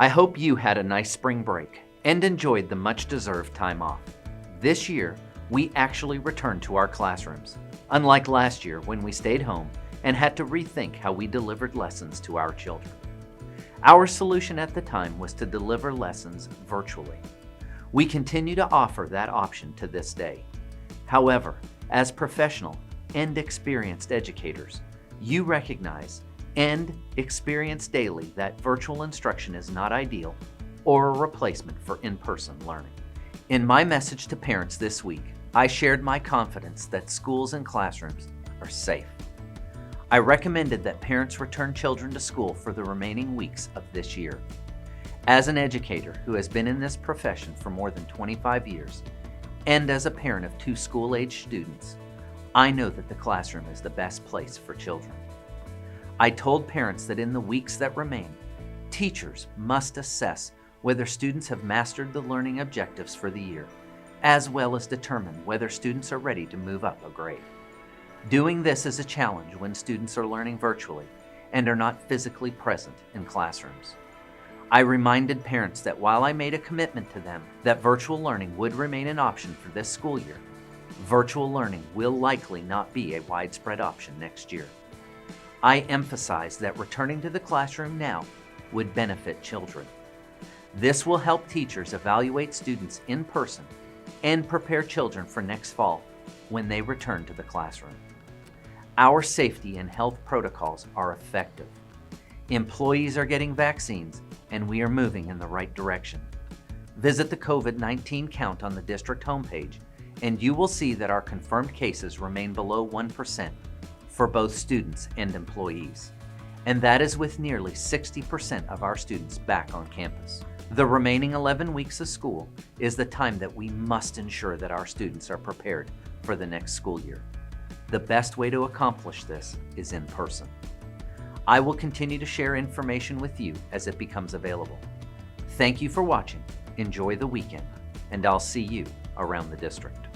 I hope you had a nice spring break and enjoyed the much-deserved time off. This year, we actually returned to our classrooms, unlike last year when we stayed home and had to rethink how we delivered lessons to our children. Our solution at the time was to deliver lessons virtually. We continue to offer that option to this day. However, as professional and experienced educators, you recognize and experience daily that virtual instruction is not ideal or a replacement for in-person learning. In my message to parents this week, I shared my confidence that schools and classrooms are safe. I recommended that parents return children to school for the remaining weeks of this year. As an educator who has been in this profession for more than 25 years, and as a parent of 2 school-age students, I know that the classroom is the best place for children. I told parents that in the weeks that remain, teachers must assess whether students have mastered the learning objectives for the year, as well as determine whether students are ready to move up a grade. Doing this is a challenge when students are learning virtually and are not physically present in classrooms. I reminded parents that while I made a commitment to them that virtual learning would remain an option for this school year, virtual learning will likely not be a widespread option next year. I emphasized that returning to the classroom now would benefit children. This will help teachers evaluate students in person and prepare children for next fall when they return to the classroom. Our safety and health protocols are effective. Employees are getting vaccines, and we are moving in the right direction. Visit the COVID-19 count on the district homepage, and you will see that our confirmed cases remain below 1% for both students and employees. And that is with nearly 60% of our students back on campus. The remaining 11 weeks of school is the time that we must ensure that our students are prepared for the next school year. The best way to accomplish this is in person. I will continue to share information with you as it becomes available. Thank you for watching, enjoy the weekend, and I'll see you around the district.